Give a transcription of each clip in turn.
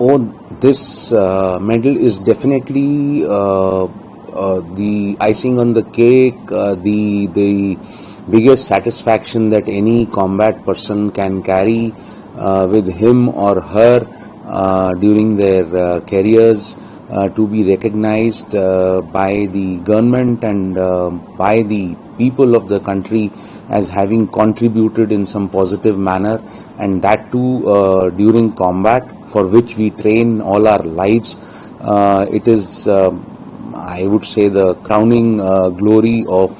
Oh, this medal is definitely the icing on the cake, the biggest satisfaction that any combat person can carry with him or her during their careers, to be recognized by the government and by the people of the country as having contributed in some positive manner, and that too during combat, for which we train all our lives. It is, I would say, the crowning glory of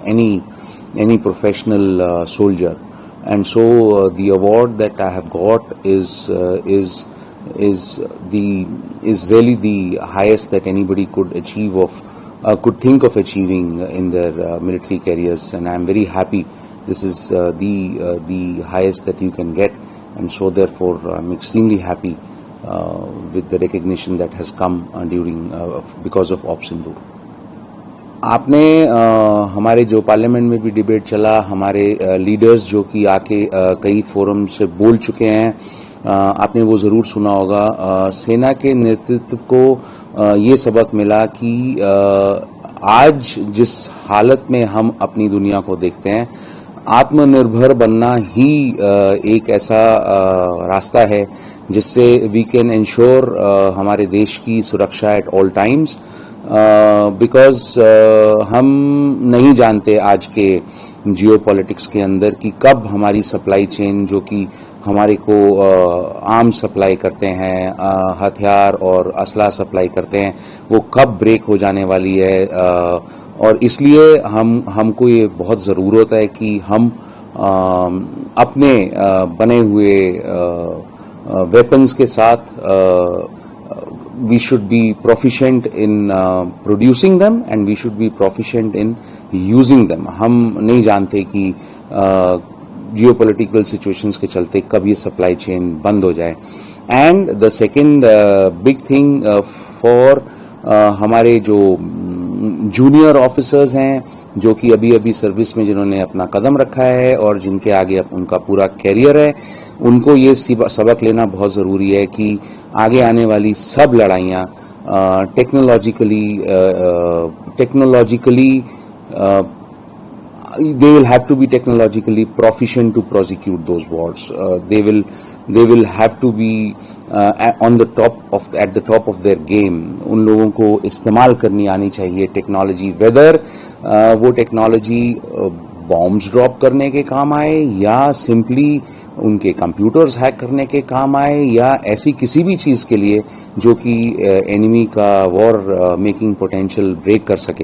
any professional soldier. And so the award that I have got is really the highest that anybody could achieve could think of achieving in their military careers, and I am very happy. This is the highest that you can get, and so therefore I'm extremely happy with the recognition that has come during because of Op Sindoor. आपने हमारे जो parliament में भी debate चला, हमारे leaders जो कि आके कई फोरम से बोल चुके हैं, आपने वो ज़रूर सुना होगा। सेना के नेतृत्व को ये सबक मिला कि आज जिस हालत में हम अपनी दुनिया को देखते हैं, आत्मनिर्भर बनना ही एक ऐसा रास्ता है जिससे वी कैन इंश्योर हमारे देश की सुरक्षा एट ऑल टाइम्स, बिकॉज हम नहीं जानते आज के जियोपॉलिटिक्स के अंदर कि कब हमारी सप्लाई चेन, जो कि हमारे को आर्म सप्लाई करते हैं, हथियार और असला सप्लाई करते हैं, वो कब ब्रेक हो जाने वाली है। और इसलिए हमको ये बहुत ज़रूरत है कि हम अपने बने हुए वेपन्स के साथ we should be proficient in producing them and we should be proficient in using them. हम नहीं जानते कि जियोपॉलिटिकल सिचुएशंस के चलते कब ये सप्लाई चेन बंद हो जाए। And the second big thing for हमारे जो जूनियर ऑफिसर्स हैं, जो कि अभी सर्विस में जिन्होंने अपना कदम रखा है और जिनके आगे उनका पूरा कैरियर है, उनको ये सबक लेना बहुत ज़रूरी है कि आगे आने वाली सब लड़ाइयाँ technologically they will have to be technologically proficient to prosecute those wars. They will have to be at the top of their game. उन लोगों को इस्तेमाल करनी आनी चाहिए टेक्नोलॉजी, वेदर वो टेक्नोलॉजी बॉम्ब्स ड्रॉप करने के काम आए या सिंपली उनके कंप्यूटर्स हैक करने के काम आए, या ऐसी किसी भी चीज़ के लिए जो कि एनिमी का वॉर मेकिंग पोटेंशियल ब्रेक कर सके।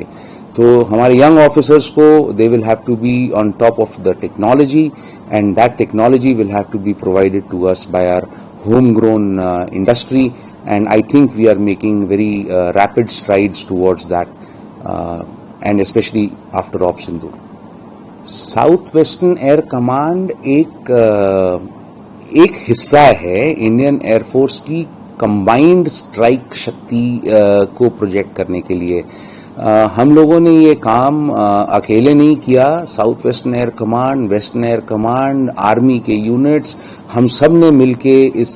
तो हमारे यंग ऑफिसर्स को they will have to be on top of the technology, and that technology will have to be provided to us by our home grown industry, and I think we are making very rapid strides towards that, and specially after op Sindoor. South western air command एक हिस्सा है Indian air force की combined strike शक्ति को project करने के लिए। हम लोगों ने ये काम अकेले नहीं किया। South western air command, western air command, army के यूनिट्स, हम सब ने मिलके इस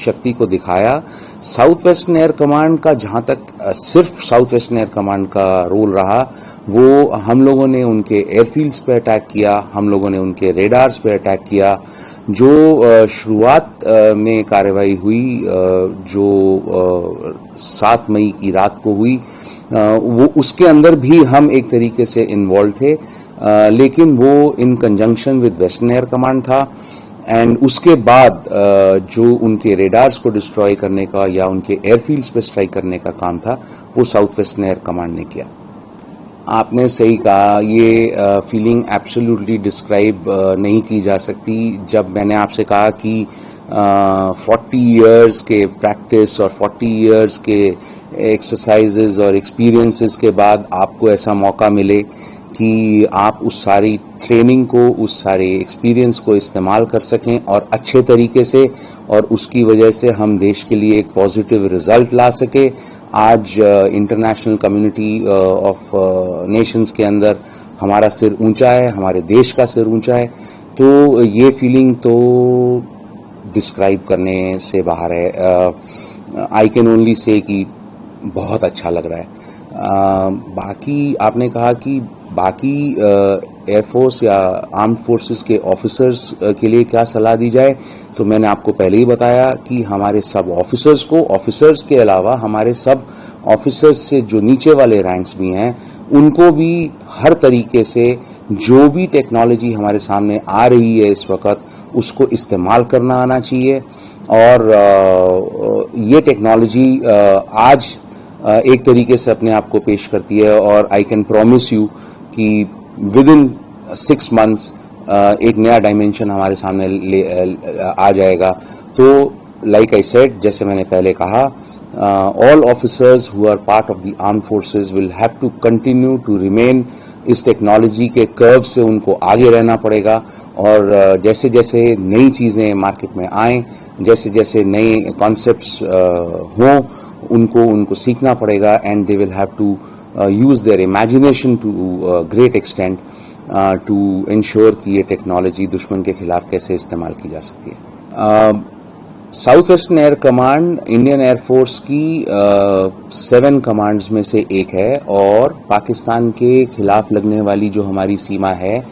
शक्ति को दिखाया। साउथ वेस्टर्न एयर कमांड का जहां तक सिर्फ साउथ वेस्टर्न एयर कमांड का रोल रहा, वो हम लोगों ने उनके एयरफील्ड्स पे अटैक किया, हम लोगों ने उनके रेडार्स पे अटैक किया। जो शुरुआत में कार्रवाई हुई, जो 7 मई की रात को हुई, वो उसके अंदर भी हम एक तरीके से इन्वॉल्व थे, लेकिन वो इन conjunction with western air command था। एंड उसके बाद जो उनके रेडार्स को डिस्ट्रॉय करने का या उनके एयरफील्ड्स पे स्ट्राइक करने का काम था, वो साउथ वेस्टर्न एयर कमांड ने किया। आपने सही कहा, ये फीलिंग एब्सोल्युटली डिस्क्राइब नहीं की जा सकती। जब मैंने आपसे कहा कि 40 इयर्स के प्रैक्टिस और 40 इयर्स के एक्सरसाइजेज और एक्सपीरियंसेस के बाद आपको ऐसा मौका मिले कि आप उस सारी ट्रेनिंग को, उस सारे एक्सपीरियंस को इस्तेमाल कर सकें और अच्छे तरीके से, और उसकी वजह से हम देश के लिए एक पॉजिटिव रिजल्ट ला सके। आज इंटरनेशनल कम्युनिटी ऑफ नेशंस के अंदर हमारा सिर ऊंचा है, हमारे देश का सिर ऊंचा है। तो ये फीलिंग तो डिस्क्राइब करने से बाहर है। आई कैन ओनली से कि बहुत अच्छा लग रहा है। बाकी आपने कहा कि बाकी एयरफोर्स या आर्म्ड फोर्सेस के ऑफिसर्स के लिए क्या सलाह दी जाए, तो मैंने आपको पहले ही बताया कि हमारे सब ऑफिसर्स को, ऑफिसर्स के अलावा हमारे सब ऑफिसर्स से जो नीचे वाले रैंक्स भी हैं, उनको भी हर तरीके से जो भी टेक्नोलॉजी हमारे सामने आ रही है इस वक्त, उसको इस्तेमाल करना आना चाहिए। और ये टेक्नोलॉजी आज एक तरीके से अपने आप को पेश करती है, और आई कैन प्रॉमिस यू कि विद इन 6 months एक नया डायमेंशन हमारे सामने आ जाएगा। तो लाइक आई सेड, जैसे मैंने पहले कहा, all officers who are part of the armed forces will have to continue to remain इस टेक्नोलॉजी के कर्व से उनको आगे रहना पड़ेगा। और जैसे जैसे नई चीजें मार्केट में आएं, जैसे जैसे नए कॉन्सेप्ट्स हों, उनको सीखना पड़ेगा, and they will have to use their imagination to great extent to ensure कि ये टेक्नोलॉजी दुश्मन के खिलाफ कैसे इस्तेमाल की जा सकती है। South western air command Indian air force की 7 कमांड्स में से एक है, और पाकिस्तान के खिलाफ लगने वाली जो हमारी सीमा है,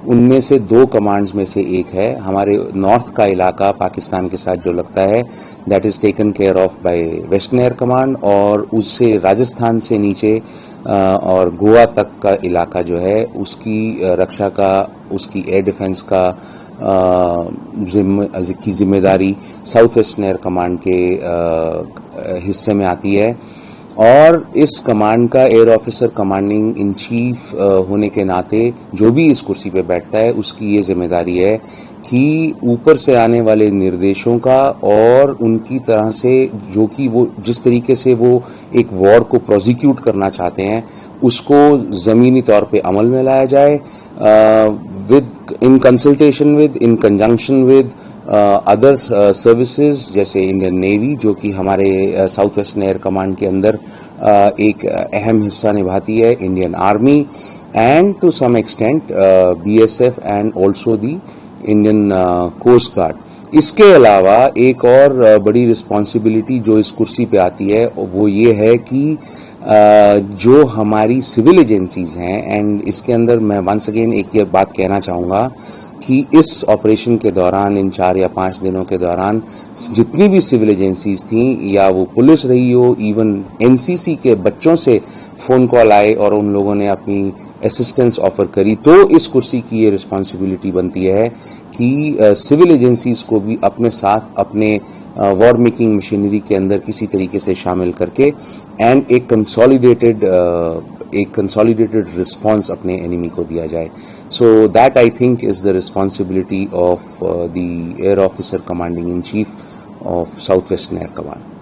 उनमें से 2 कमांड्स में से एक है। हमारे नॉर्थ का इलाका पाकिस्तान के साथ जो लगता है, that is taken care of bye western air command, और उससे राजस्थान से नीचे और गोवा तक का इलाका जो है, उसकी रक्षा का, उसकी एयर डिफेंस का की जिम्मेदारी साउथ वेस्टर्न एयर कमांड के हिस्से में आती है। और इस कमांड का air officer commanding in chief होने के नाते जो भी इस कुर्सी पे बैठता है, उसकी ये जिम्मेदारी है कि ऊपर से आने वाले निर्देशों का और उनकी तरह से जो कि वो जिस तरीके से वो एक वॉर को प्रोसिक्यूट करना चाहते हैं, उसको जमीनी तौर पे अमल में लाया जाए, in consultation with, in conjunction with other services जैसे इंडियन नेवी, जो कि हमारे साउथ वेस्टर्न एयर कमांड के अंदर एक अहम हिस्सा निभाती है, Indian army, and to some extent BSF and also the Indian coast guard. इसके अलावा एक और बड़ी रिस्पॉन्सिबिलिटी जो इस कुर्सी पे आती है, वो ये है कि जो हमारी सिविल एजेंसीज हैं, एंड इसके अंदर मैं वंस अगेन एक ये बात कहना चाहूंगा कि इस ऑपरेशन के दौरान, इन 4 या 5 दिनों के दौरान, जितनी भी सिविल एजेंसीज थी, या वो पुलिस रही हो, इवन NCC के बच्चों से फोन कॉल आए और उन लोगों ने अपनी असिस्टेंस ऑफर करी, तो इस कुर्सी की ये रिस्पॉन्सिबिलिटी बनती है कि सिविल एजेंसीज को भी अपने साथ, अपने वॉर मेकिंग मशीनरी के अंदर किसी तरीके से शामिल करके, एंड एक कंसोलिडेटेड रिस्पांस अपने एनिमी को दिया जाए। So that I think is the responsibility of the air officer commanding in chief of south western air command.